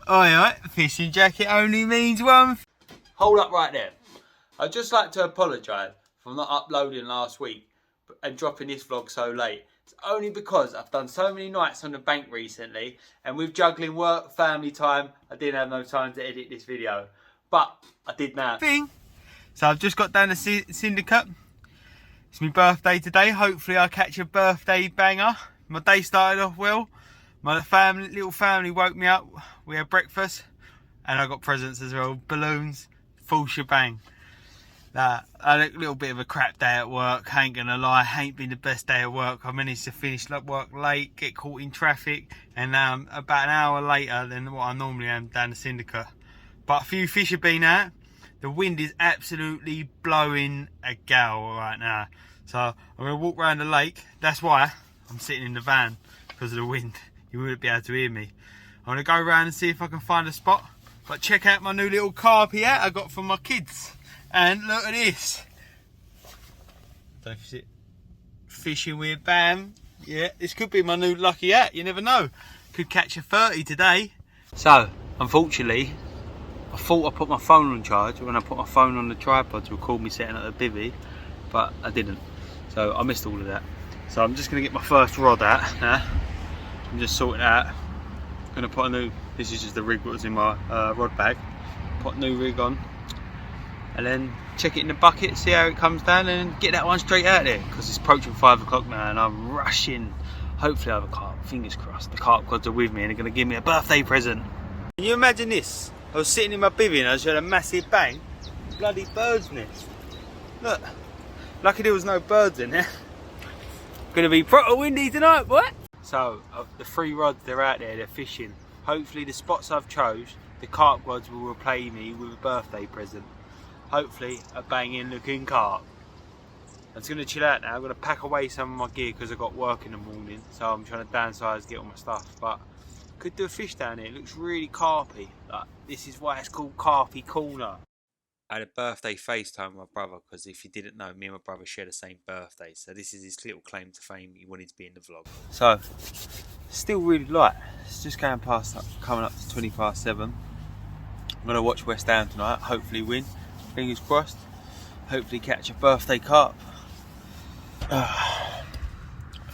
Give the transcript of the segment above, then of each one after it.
Alright, fishing jacket only means one. Hold up right there. I'd just like to apologise for not uploading last week and dropping this vlog so late. It's only because I've done so many nights on the bank recently, and with juggling work, family time, I didn't have no time to edit this video. But I did now. So I've just got down to Syndicate. It's my birthday today. Hopefully I'll catch a birthday banger. My day started off well. My little family woke me up. We had breakfast and I got presents as well. Balloons, full shebang. I had a little bit of a crap day at work, ain't gonna lie. Ain't been the best day at work. I managed to finish work late, get caught in traffic, and about an hour later than what I normally am down the Syndicate. But a few fish have been out. The wind is absolutely blowing a gale right now. So I'm gonna walk around the lake. That's why I'm sitting in the van, because of the wind. You wouldn't be able to hear me. I'm gonna go around and see if I can find a spot. But check out my new little carpy hat I got for my kids. And look at this. Don't know if you see it. Fishing with Bam. Yeah, this could be my new lucky hat. You never know. Could catch a 30 today. So, unfortunately, I thought I put my phone on charge when I put my phone on the tripod to record me setting up the bivvy, but I didn't. So I missed all of that. So I'm just going to get my first rod out now. I'm just sorting it out. I'm going to put a new, this is just the rig that was in my rod bag. Put a new rig on. And then check it in the bucket, see how it comes down, and get that one straight out there, because it's approaching 5 o'clock now and I'm rushing. Hopefully I have a carp, fingers crossed. The carp gods are with me and they're going to give me a birthday present. Can you imagine this? I was sitting in my bivvy and I just heard a massive bang. Bloody bird's nest. Look, lucky there was no birds in there. Gonna be proper windy tonight, boy. So, the 3 rods, they're out there, they're fishing. Hopefully the spots I've chose, the carp gods will repay me with a birthday present. Hopefully a banging looking carp. I'm just going to chill out now. I'm going to pack away some of my gear because I've got work in the morning. So I'm trying to downsize, get all my stuff. But could do a fish down here. It looks really carpy. Like, this is why it's called Carpy Corner. I had a birthday FaceTime with my brother, because if you didn't know, me and my brother share the same birthday. So this is his little claim to fame. He wanted to be in the vlog. So, still really light. It's just going past, coming up to 20 past 7. I'm going to watch West Ham tonight. Hopefully win. Fingers crossed. Hopefully catch a birthday carp. I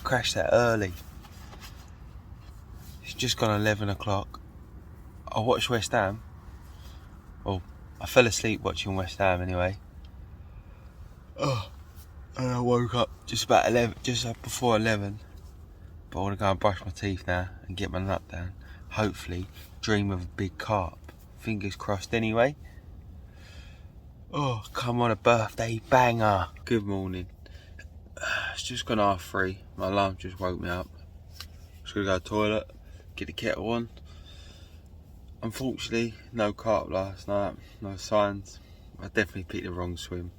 crashed that early. It's just gone 11 o'clock. I watched West Ham. Well, I fell asleep watching West Ham anyway. And I woke up just about 11, just before 11. But I want to go and brush my teeth now and get my nut down. Hopefully dream of a big carp. Fingers crossed anyway. Oh, come on, a birthday banger. Good morning. It's just gone 3:30. My alarm just woke me up. Just gonna go to the toilet, get the kettle on. Unfortunately, no carp last night, no signs. I definitely picked the wrong swim.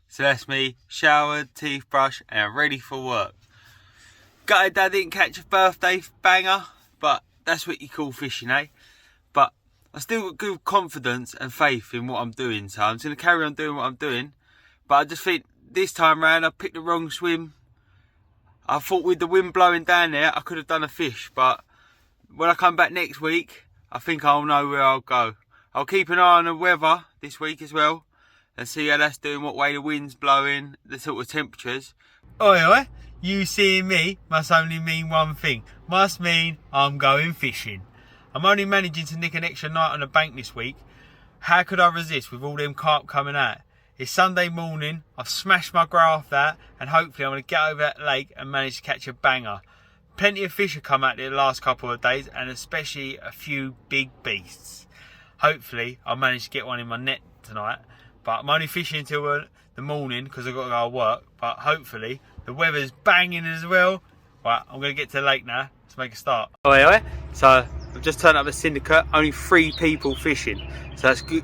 So that's me, showered, teeth brushed, and I'm ready for work. Gutted that I didn't catch a birthday banger, but that's what you call fishing, eh? But I still got good confidence and faith in what I'm doing, so I'm just going to carry on doing what I'm doing. But I just think this time round I picked the wrong swim. I thought with the wind blowing down there I could have done a fish, but when I come back next week I think I'll know where I'll go. I'll keep an eye on the weather this week as well and see how that's doing, what way the wind's blowing, the sort of temperatures. Oi, you seeing me must only mean one thing. Must mean I'm going fishing. I'm only managing to nick an extra night on the bank this week. How could I resist with all them carp coming out? It's Sunday morning, I've smashed my graft out, and hopefully I'm going to get over that lake and manage to catch a banger. Plenty of fish have come out there the last couple of days, and especially a few big beasts. Hopefully I'll manage to get one in my net tonight, but I'm only fishing until the morning because I've got to go to work. But hopefully the weather's banging as well. Right, I'm going to get to the lake now. Let's make a start. Oi. So I've just turned up the Syndicate, only 3 people fishing. So that's good,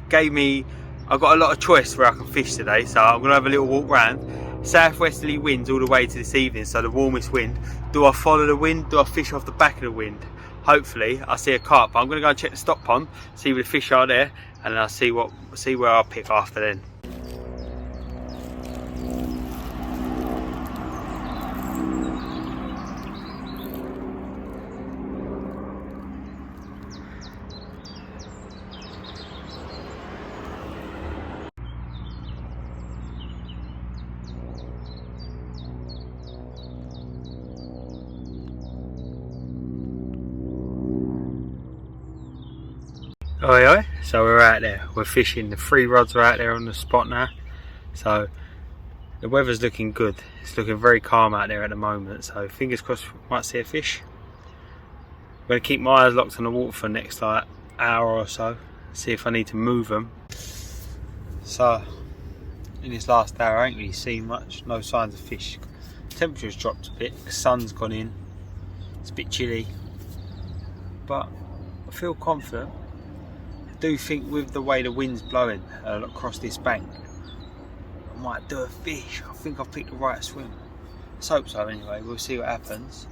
I've got a lot of choice where I can fish today. So I'm going to have a little walk round. Southwesterly winds all the way to this evening, so the warmest wind. Do I follow the wind? Do I fish off the back of the wind? Hopefully I see a carp. But I'm going to go and check the stock pond, see where the fish are there, and then I'll see where I'll pick after then. Oi oi, so we're out there, we're fishing, the 3 rods are out there on the spot now. So the weather's looking good, it's looking very calm out there at the moment, so fingers crossed we might see a fish. I'm going to keep my eyes locked on the water for the next like hour or so, see if I need to move them. So in this last hour I ain't really seen much, no signs of fish. Temperature's dropped a bit, the sun's gone in, it's a bit chilly, but I feel confident. I do think with the way the wind's blowing across this bank, I might do a fish. I think I've picked the right swim. Let's hope so anyway, we'll see what happens.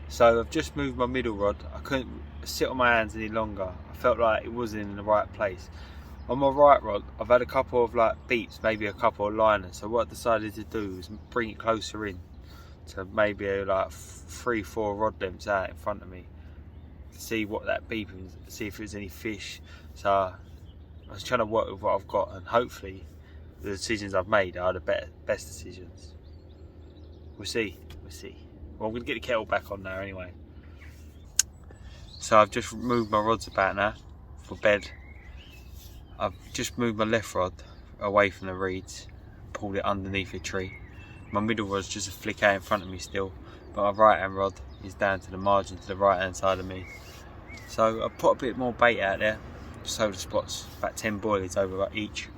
So I've just moved my middle rod. I couldn't sit on my hands any longer. I felt like it wasn't in the right place. On my right rod, I've had a couple of like beeps, maybe a couple of liners. So what I decided to do was bring it closer in to maybe like 3-4 rod lengths out in front of me. See what that beeping, see if there's any fish. So I was trying to work with what I've got, and hopefully the decisions I've made are the best decisions. We'll see. Well, I'm going to get the kettle back on now anyway. So I've just moved my rods about now for bed. I've just moved my left rod away from the reeds, pulled it underneath a tree. My middle rod's just a flick out in front of me still, but my right hand rod is down to the margin to the right hand side of me. So I put a bit more bait out there, just over the spots, about 10 boilies over each.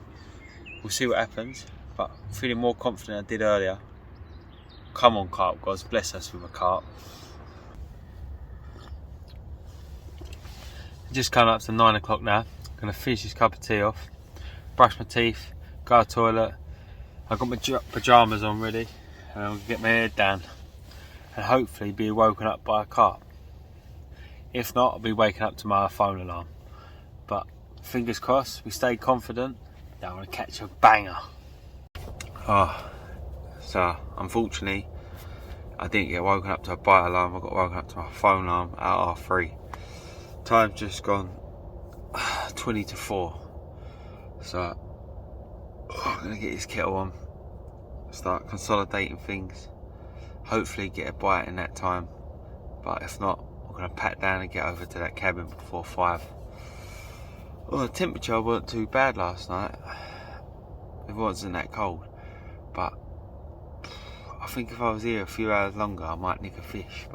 We'll see what happens, but I'm feeling more confident than I did earlier. Come on carp gods, bless us with a carp. Just come up to 9 o'clock now. Gonna finish this cup of tea off, brush my teeth, go to the toilet. I've got my pyjamas on ready, and I'll get my head down and hopefully be woken up by a carp. If not, I'll be waking up to my phone alarm. But fingers crossed, we stay confident that I'm gonna catch a banger. So unfortunately I didn't get woken up to a bite alarm, I got woken up to my phone alarm at 3:30. Time's just gone 20 to 4. So I'm gonna get this kettle on, start consolidating things, hopefully get a bite in that time, but if not, I'm gonna pack down and get over to that cabin before 5. Well, the temperature wasn't too bad last night, it wasn't that cold, but I think if I was here a few hours longer I might nick a fish.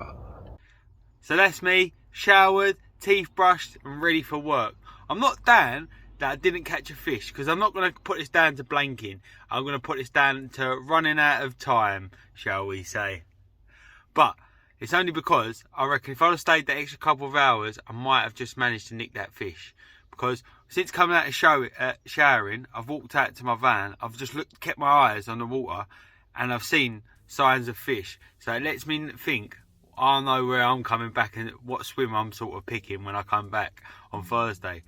So that's me, showered, teeth brushed and ready for work. I'm not down that I didn't catch a fish, because I'm not going to put this down to blanking. I'm going to put this down to running out of time, shall we say. But it's only because I reckon if I'd have stayed that extra couple of hours, I might have just managed to nick that fish. Because since coming out of showering, I've walked out to my van, I've just kept my eyes on the water, and I've seen signs of fish. So it lets me think I'll know where I'm coming back and what swim I'm sort of picking when I come back on Thursday.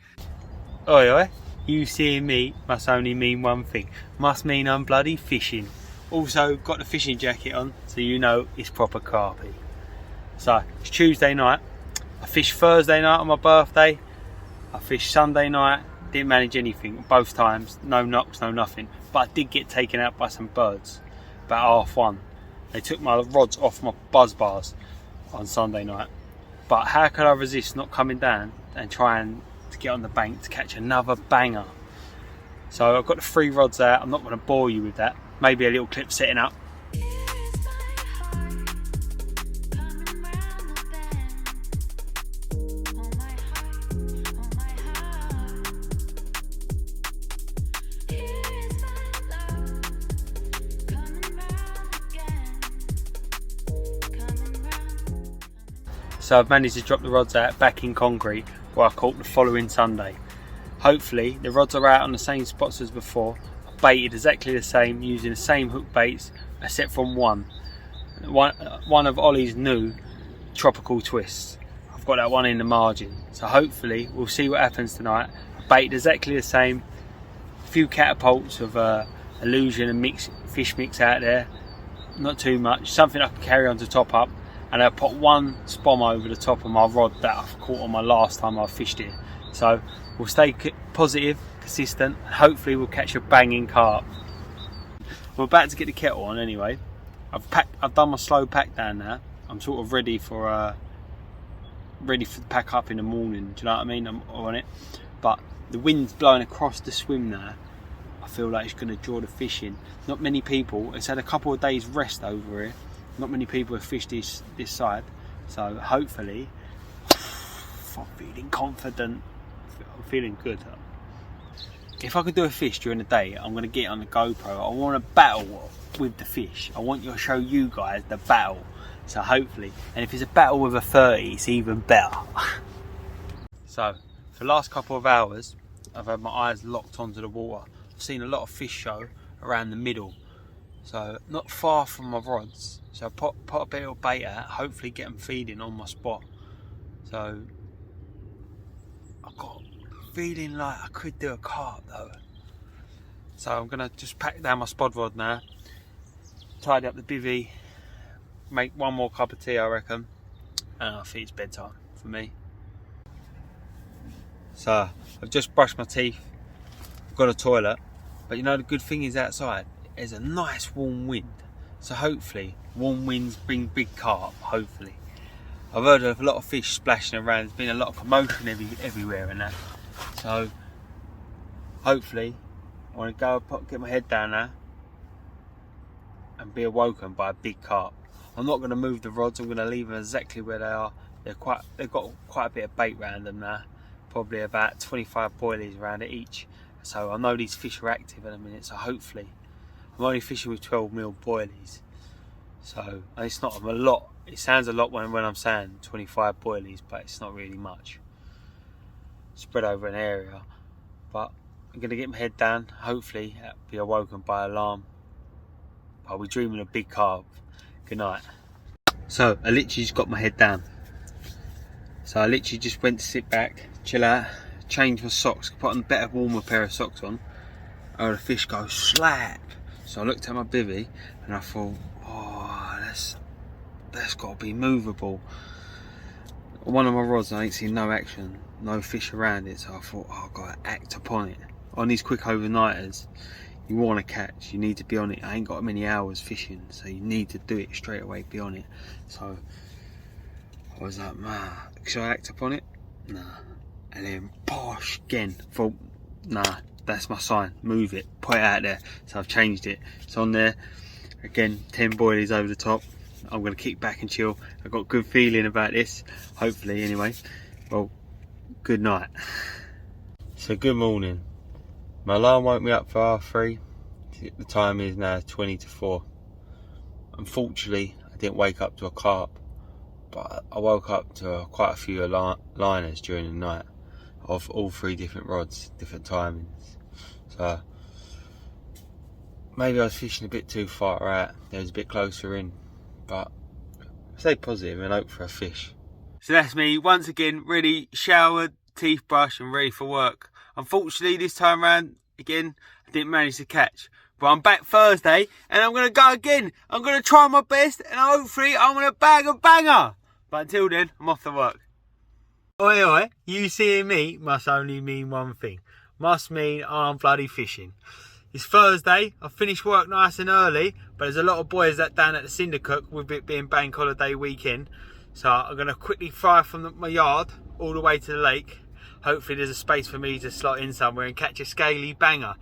Oi oi, you seeing me must only mean one thing. Must mean I'm bloody fishing. Also got the fishing jacket on, so you know it's proper carpy. So it's Tuesday night. I fished Thursday night on my birthday. I fished Sunday night. Didn't manage anything both times. No knocks, no nothing. But I did get taken out by some birds about 1:30. They took my rods off my buzz bars on Sunday night. But how could I resist not coming down and trying to get on the bank to catch another banger? So I've got the 3 rods out. I'm not going to bore you with that. Maybe a little clip setting up. So I've managed to drop the rods out back in concrete where I caught the following Sunday. Hopefully the rods are out on the same spots as before. I baited exactly the same using the same hook baits except from one of Ollie's new tropical twists. I've got that one in the margin. So hopefully we'll see what happens tonight. I baited exactly the same. A few catapults of illusion and fish mix out there. Not too much. Something I can carry on to top up. And I put one spom over the top of my rod that I've caught on my last time I fished it. So we'll stay positive, consistent, and hopefully we'll catch a banging carp. I'm about to get the kettle on anyway. I've done my slow pack down now. I'm sort of ready for the pack up in the morning. Do you know what I mean? I'm on it. But the wind's blowing across the swim now. I feel like it's going to draw the fish in. Not many people. It's had a couple of days rest over here. Not many people have fished this side. So hopefully, I'm feeling confident. I'm feeling good. If I could do a fish during the day, I'm going to get it on the GoPro. I want to battle with the fish. I want to show you guys the battle. So hopefully, and if it's a battle with a 30, it's even better. So, for the last couple of hours, I've had my eyes locked onto the water. I've seen a lot of fish show around the middle. So, not far from my rods. So I put a bit of bait out, hopefully get them feeding on my spot. So, I've got a feeling like I could do a carp though. So I'm going to just pack down my spod rod now, tidy up the bivvy, make one more cup of tea I reckon, and I think it's bedtime for me. So I've just brushed my teeth, I've got a toilet, but you know the good thing is outside there's a nice warm wind, so hopefully warm winds bring big carp, hopefully. I've heard of a lot of fish splashing around, there's been a lot of commotion everywhere and that, so hopefully I want to go get my head down now and be awoken by a big carp. I'm not going to move the rods, I'm going to leave them exactly where they are. They've got quite a bit of bait around them now, probably about 25 boilies around it each. So I know these fish are active in a minute, so hopefully, I'm only fishing with 12mm boilies. So, and it's not a lot, it sounds a lot when I'm saying 25 boilies, but it's not really much. Spread over an area. But I'm going to get my head down, hopefully I'll be awoken by alarm. I'll be dreaming of big carp. Good night. So I literally just got my head down. So I literally just went to sit back, chill out, change my socks, put on a better warmer pair of socks on. Oh, the fish go slap. So I looked at my bivvy and I thought, oh, that's got to be movable. One of my rods, I ain't seen no action, no fish around it, so I thought, oh, I've got to act upon it. On these quick overnighters, you want to catch, you need to be on it. I ain't got many hours fishing, so you need to do it straight away, be on it. So I was like, man, should I act upon it? Nah. And then posh again, thought, nah, that's my sign, move it, put it out there. So I've changed it, it's on there again, 10 boilies over the top. I'm going to kick back and chill. I've got a good feeling about this, hopefully anyway. Well, good night. So good morning. My alarm woke me up for 3:30. The time is now 20 to 4. Unfortunately, I didn't wake up to a carp, but I woke up to quite a few liners during the night of all 3 different rods, different timings. So maybe I was fishing a bit too far out. There was a bit closer in, but stay positive and hope for a fish. So that's me once again, ready, showered, teeth brushed and ready for work. Unfortunately this time round, again, I didn't manage to catch. But I'm back Thursday and I'm going to go again. I'm going to try my best and hopefully I'm going to bag a banger. But until then, I'm off to work. Oi oi, you seeing me must only mean one thing. Must mean I'm bloody fishing. It's Thursday, I finished work nice and early, but there's a lot of boys that down at the Syndicate with it being bank holiday weekend. So I'm going to quickly fly from my yard all the way to the lake. Hopefully there's a space for me to slot in somewhere and catch a scaly banger.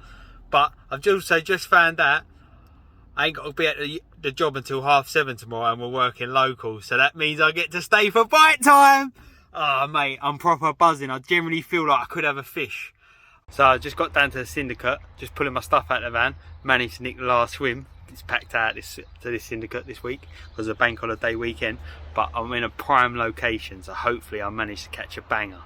But I've also just found out I ain't got to be at the job until 7:30 tomorrow and we're working local. So that means I get to stay for bite time. Oh mate, I'm proper buzzing. I generally feel like I could have a fish. So I just got down to the Syndicate, just pulling my stuff out of the van. Managed to nick the last swim. It's packed out to this Syndicate this week because of a bank holiday weekend. But I'm in a prime location, so hopefully I'll manage to catch a banger.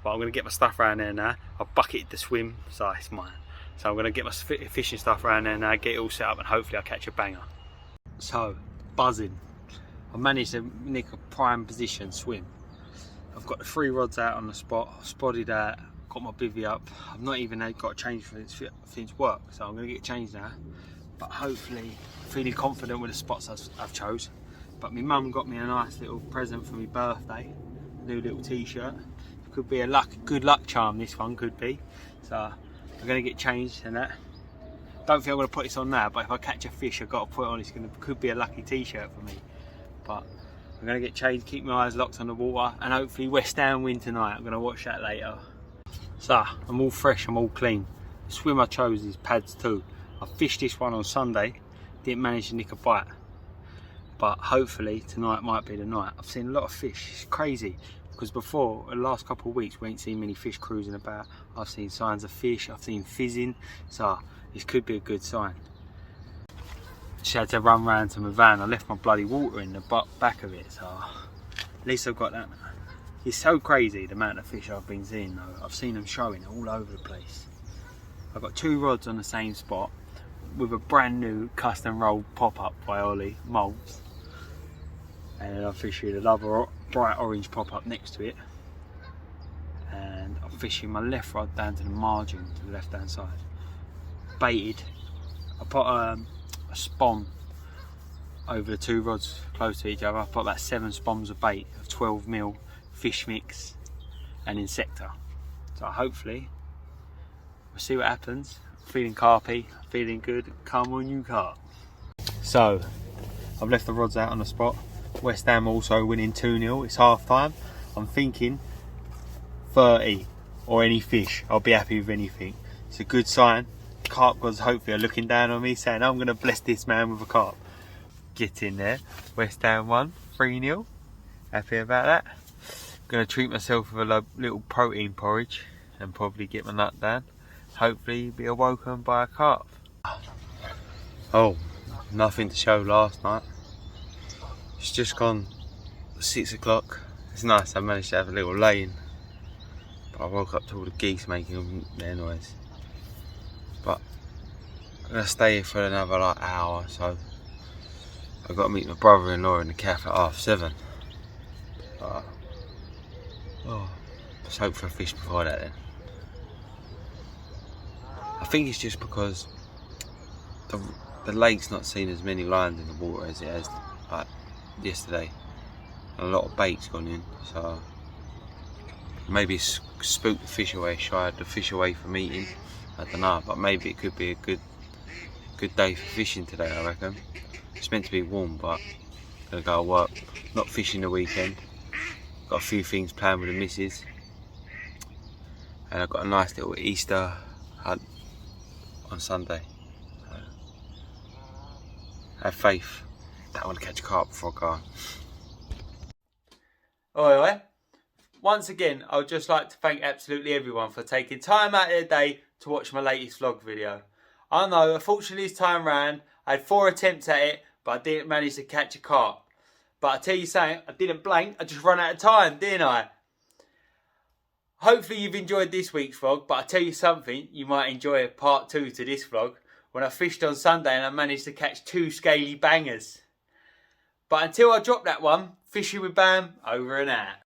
But I'm going to get my stuff around there now. I've bucketed the swim, so it's mine. So I'm going to get my fishing stuff around there now, get it all set up, and hopefully I'll catch a banger. So, buzzing. I managed to nick a prime position swim. I've got the 3 rods out on the spot, I've spotted out, got my bivvy up. I've not even got a change for this work, so I'm going to get changed now. But hopefully, feeling confident with the spots I've chose. But my mum got me a nice little present for my birthday, a new little t-shirt. Could be a good luck charm, this one could be. So I'm going to get changed and that. Don't think I'm going to put this on now, but if I catch a fish, I've got to put it on. Could be a lucky t-shirt for me. But I'm going to get changed, keep my eyes locked on the water, and hopefully West Ham win tonight. I'm going to watch that later. So, I'm all fresh, I'm all clean. The swim I chose is Pads 2. I fished this one on Sunday, didn't manage to nick a bite. But hopefully tonight might be the night. I've seen a lot of fish, it's crazy. Because before, the last couple of weeks, we ain't seen many fish cruising about. I've seen signs of fish, I've seen fizzing. So, this could be a good sign. Just had to run round to my van. I left my bloody water in the back of it, so at least I've got that now. It's so crazy the amount of fish I've been seeing though. I've seen them showing all over the place. I've got 2 rods on the same spot with a brand new custom rolled pop-up by Ollie Molds. And then I'm fishing another bright orange pop-up next to it. And I'm fishing my left rod down to the margin, to the left hand side. Baited. I put a spom over the 2 rods close to each other. I put about 7 spoms of bait of 12mm fish mix and insector. So hopefully we'll see what happens. I'm feeling carpy, feeling good. Come on you carp. So I've left the rods out on the spot. West Ham also winning 2-0. It's half time. I'm thinking 30 or any fish. I'll be happy with anything. It's a good sign. Carp gods hopefully are looking down on me saying I'm going to bless this man with a carp. Get in there. West Ham won 3-0. Happy about that. Going to treat myself with a little protein porridge and probably get my nut down. Hopefully be awoken by a carp. Oh, nothing to show last night. It's just gone 6 o'clock. It's nice, I managed to have a little lay-in. But I woke up to all the geese making their noise. But I'm going to stay here for another like hour, so I've got to meet my brother-in-law in the cafe at 7:30. Oh, let's hope for a fish before that then. I think it's just because the lake's not seen as many lines in the water as it has like yesterday. And a lot of bait's gone in, so maybe it's spooked the fish away, shied the fish away from eating. I don't know, but maybe it could be a good day for fishing today, I reckon. It's meant to be warm, but I'm gonna go to work, not fishing the weekend. Got a few things planned with the missus, and I've got a nice little Easter hunt on Sunday. So, have faith that I want to catch a carp before I go. Oi. Once again, I would just like to thank absolutely everyone for taking time out of their day to watch my latest vlog video. I know, unfortunately this time round, I had 4 attempts at it, but I didn't manage to catch a carp. But I tell you something, I didn't blank, I just ran out of time, didn't I? Hopefully you've enjoyed this week's vlog, but I tell you something, you might enjoy part 2 to this vlog, when I fished on Sunday and I managed to catch 2 scaly bangers. But until I drop that one, fishing with Bam, over and out.